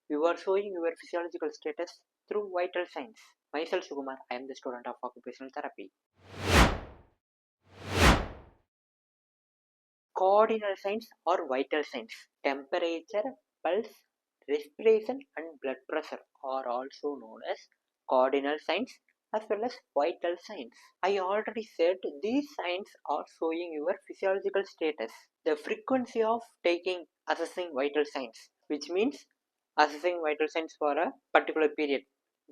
You are showing your physiological status through vital signs. Myself Sukumar, I am the student of occupational therapy. Cardinal signs or vital signs. Temperature, pulse, respiration and blood pressure are also known as cardinal signs as well as vital signs. I already said these signs are showing your physiological status. The frequency of assessing vital signs, which means assessing vital signs for a particular period,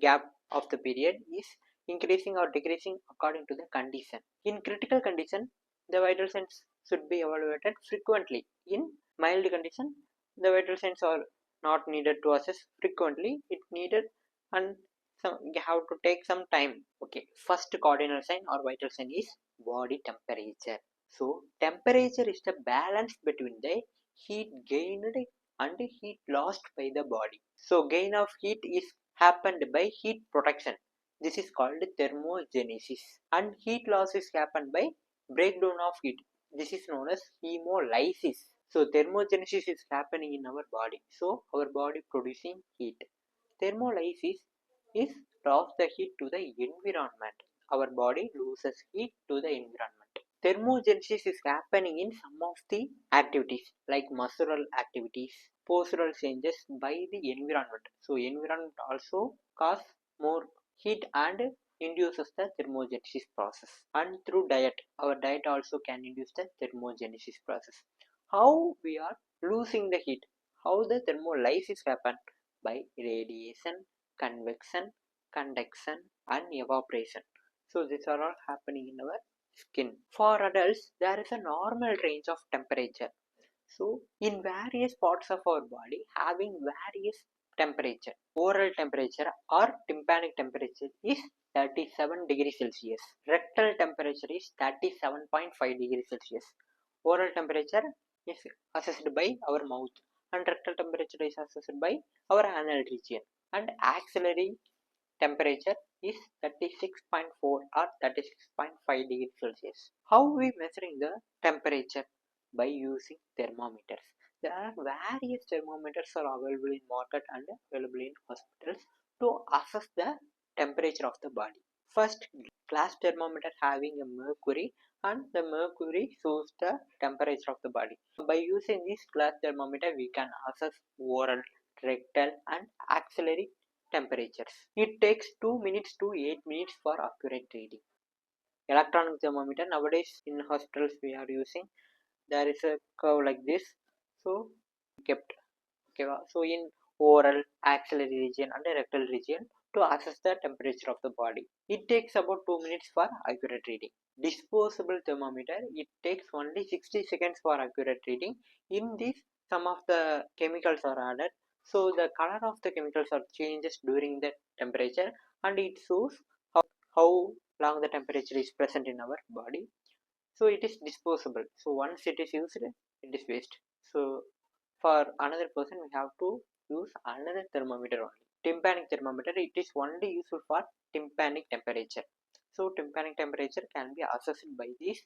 gap of the period is increasing or decreasing according to the condition. In critical condition, the vital signs should be evaluated frequently. In mild condition, the vital signs are not needed to assess frequently. It needed and you have to take some time. Okay, first cardinal sign or vital sign is body temperature. So temperature is the balance between the heat gained and heat lost by the body. So gain of heat is happened by heat protection. This is called thermogenesis, and heat loss is happened by breakdown of heat. This is known as hemolysis. So thermogenesis is happening in our body. So our body producing heat. Thermolysis is loss the heat to the environment. Our body loses heat to the environment. Thermogenesis is happening in some of the activities like muscular activities, postural changes by the environment. So environment also cause more heat and induces the thermogenesis process. And through diet, our diet also can induce the thermogenesis process. How we are losing the heat? How the thermolysis happen? By radiation, convection, conduction and evaporation. So these are all happening in our skin. For adults, there is a normal range of temperature. So in various parts of our body having various temperature. Oral temperature or tympanic temperature is 37 degrees Celsius. Rectal temperature is 37.5 degrees Celsius. Oral temperature is assessed by our mouth and rectal temperature is assessed by our anal region, and axillary temperature is 36.4 or 36.5 degrees Celsius. How we measuring the temperature? By using thermometers. There are various thermometers are available in market and available in hospitals to assess the temperature of the body. First, glass thermometer having a mercury, and the mercury shows the temperature of the body. By using this glass thermometer, we can assess oral, rectal and axillary temperatures. It takes 2 minutes to 8 minutes for accurate reading. Electronic thermometer nowadays in hospitals we are using. There is a curve like this. So kept. Okay, so in oral, axillary region and rectal region to assess the temperature of the body. It takes about 2 minutes for accurate reading. Disposable thermometer, it takes only 60 seconds for accurate reading. In this, some of the chemicals are added. So the color of the chemicals are changes during the temperature, and it shows how long the temperature is present in our body. So it is disposable. So once it is used, it is waste. So for another person, we have to use another thermometer only. Tympanic thermometer, it is only useful for tympanic temperature. So tympanic temperature can be assessed by this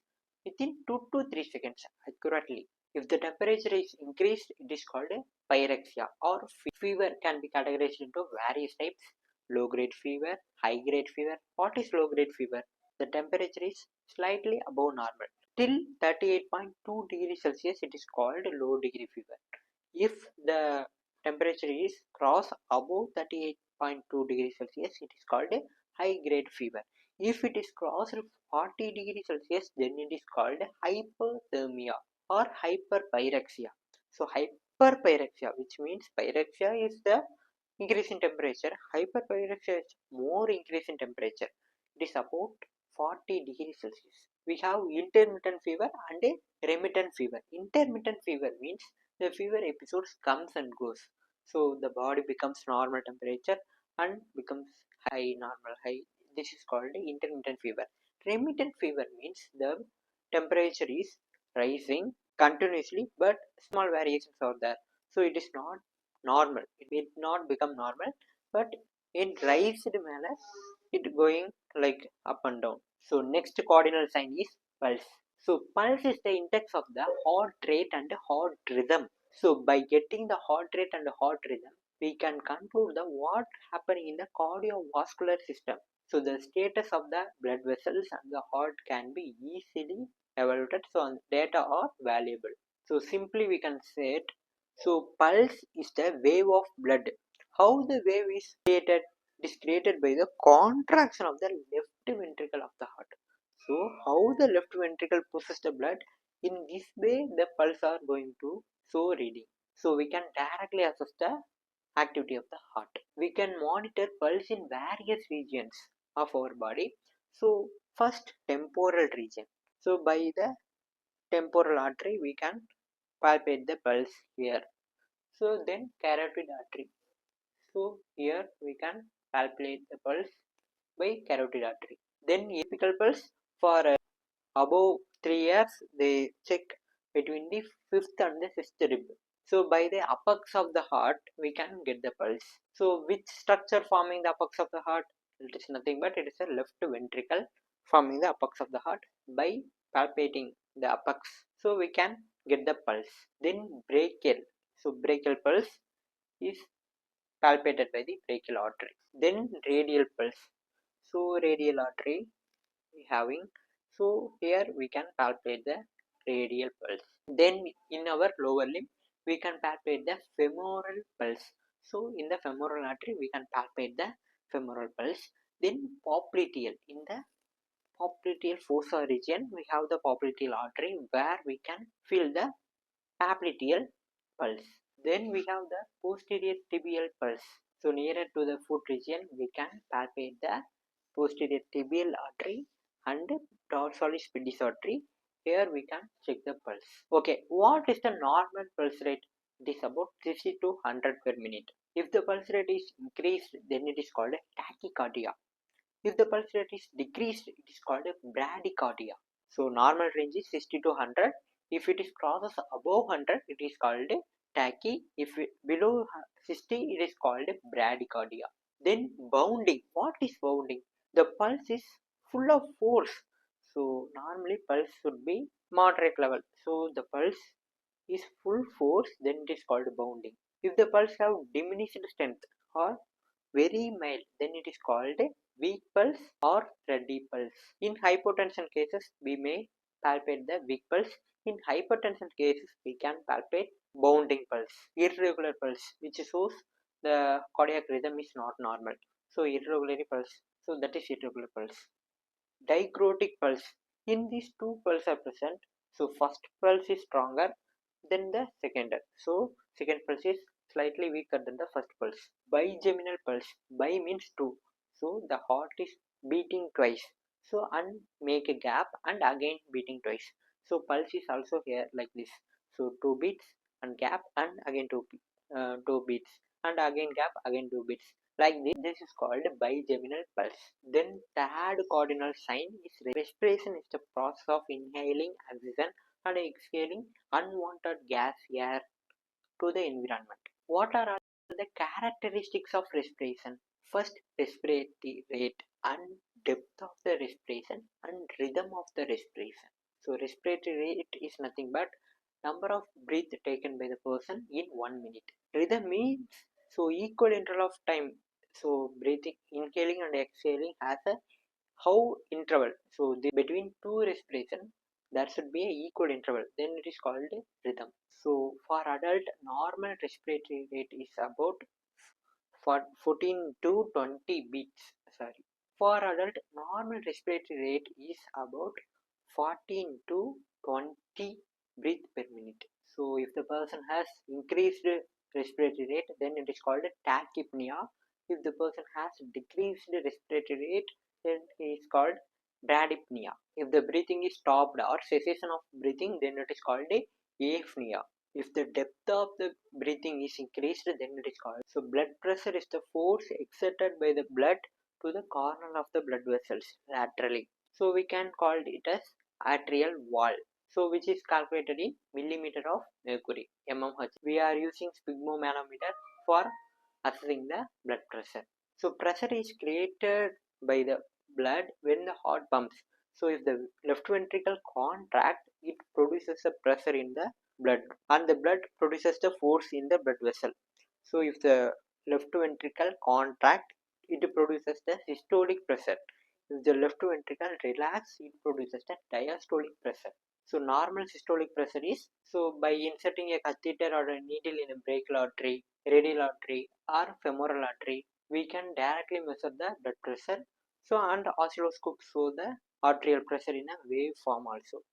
within 2 to 3 seconds accurately. If the temperature is increased, it is called a pyrexia, or fever can be categorized into various types. Low grade fever, high grade fever. What is low grade fever? The temperature is slightly above normal. Till 38.2 degrees Celsius, it is called low degree fever. If the temperature is cross above 38.2 degrees Celsius, it is called a high grade fever. If it is crossed 40 degrees Celsius, then it is called hyperthermia or hyperpyrexia. So hyperpyrexia, which means pyrexia is the increase in temperature, hyperpyrexia is more increase in temperature. It is about 40 degrees Celsius. We have intermittent fever and a remittent fever. Intermittent fever means the fever episodes comes and goes. So the body becomes normal temperature and becomes high, normal, high. This is called intermittent fever. Remittent fever means the temperature is rising continuously, but small variations are there. So it is not normal. It will not become normal, but in raised manner, it going like up and down. So next cardinal sign is pulse. So pulse is the index of the heart rate and heart rhythm. So by getting the heart rate and heart rhythm, we can conclude the what happening in the cardiovascular system. So the status of the blood vessels and the heart can be easily evaluated. So data are valuable. So simply we can say it. So pulse is the wave of blood. How the wave is created? It is created by the contraction of the left ventricle of the heart. So how the left ventricle pushes the blood? In this way the pulse are going to show reading. So we can directly assess the activity of the heart. We can monitor pulse in various regions of our body. So first temporal region. So by the temporal artery we can palpate the pulse here. So then carotid artery. So here we can palpate the pulse by carotid artery. Then apical pulse for above 3 years they check between the fifth and the sixth rib. So by the apex of the heart we can get the pulse. So which structure forming the apex of the heart? It is nothing but it is a left ventricle forming the apex of the heart. By palpating the apex, so we can get the pulse. Then brachial. So brachial pulse is palpated by the brachial artery. Then radial pulse. So radial artery we having, so here we can palpate the radial pulse. Then in our lower limb we can palpate the femoral pulse. So in the femoral artery we can palpate the femoral pulse. Then popliteal, in the popliteal fossa region we have the popliteal artery where we can feel the popliteal pulse. Then we have the posterior tibial pulse. So nearer to the foot region we can palpate the posterior tibial artery and dorsalis pedis artery. Here we can check the pulse. Okay, what is the normal pulse rate? It is about 60 to 100 per minute. If the pulse rate is increased, then it is called a tachycardia. If the pulse rate is decreased, it is called a bradycardia. So normal range is 60 to 100. If it is crosses above 100, it is called a tachy. If below 60, it is called a bradycardia. Then bounding. What is bounding? The pulse is full of force. So normally pulse should be moderate level. So the pulse is full force, then it is called bounding. If the pulse have diminished strength or very mild, then it is called a weak pulse or ready pulse. In hypotension cases, we may palpate the weak pulse. In hypertension cases, we can palpate bounding pulse. Irregular pulse, which shows the cardiac rhythm is not normal. So irregular pulse. So that is irregular pulse. Dichrotic pulse. In these two pulses are present. So first pulse is stronger than the second. So second pulse is slightly weaker than the first pulse. Bigeminal pulse. Bi means two. So the heart is beating twice. So and make a gap and again beating twice. So pulse is also here like this. So two beats and gap and again two beats and again gap again two beats. Like this is called bigeminal pulse. Then third cardinal sign is respiration is the process of inhaling oxygen and exhaling unwanted gas air to the environment. What are all the characteristics of respiration? First, respiratory rate and depth of the respiration and rhythm of the respiration. So respiratory rate is nothing but number of breath taken by the person in 1 minute. Rhythm means so equal interval of time. So breathing, inhaling and exhaling has a how interval. So between two respiration there should be a equal interval. Then it is called rhythm. So for adult, normal respiratory rate is about for 14 to 20 beats. Sorry. For adult, normal respiratory rate is about 14 to 20 breath per minute. So if the person has increased respiratory rate, then it is called tachypnea. If the person has decreased respiratory rate, then it is called bradypnea. If the breathing is stopped or cessation of breathing, then it is called apnea. If the depth of the breathing is increased, then it is called. So blood pressure is the force exerted by the blood to the corner of the blood vessels laterally. So we can call it as arterial wall. So which is calculated in millimeter of mercury, mmHg. We are using sphygmomanometer for assessing the blood pressure. So pressure is created by the blood when the heart pumps. So if the left ventricle contract, it produces a pressure in the blood and the blood produces the force in the blood vessel. So if the left ventricle contract, it produces the systolic pressure. If the left ventricle relax, it produces the diastolic pressure. So normal systolic pressure is, so by inserting a catheter or a needle in a brachial artery, radial artery or femoral artery, we can directly measure the blood pressure. So and oscilloscope show the arterial pressure in a wave form also.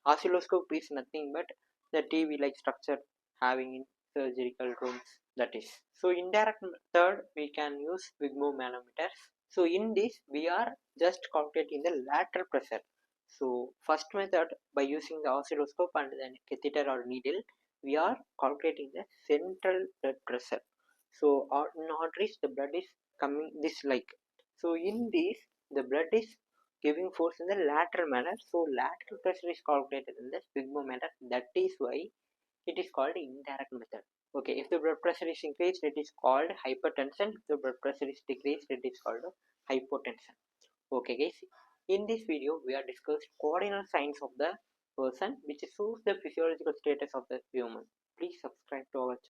Oscilloscope is nothing but the TV like structure having in surgical rooms, that is. So indirect method we can use sphygmomanometers. So in this we are just calculating the lateral pressure. So first method, by using the oscilloscope and then catheter or needle, we are calculating the central blood pressure. So in arteries the blood is coming this like. So in this the blood is giving force in the lateral manner. So lateral pressure is calculated in the sphygmometer. That is why it is called indirect method. Okay, if the blood pressure is increased, it is called hypertension. If the blood pressure is decreased, it is called hypotension. Okay guys, in this video we are discussed cardinal signs of the person which shows the physiological status of the human. Please subscribe to our channel.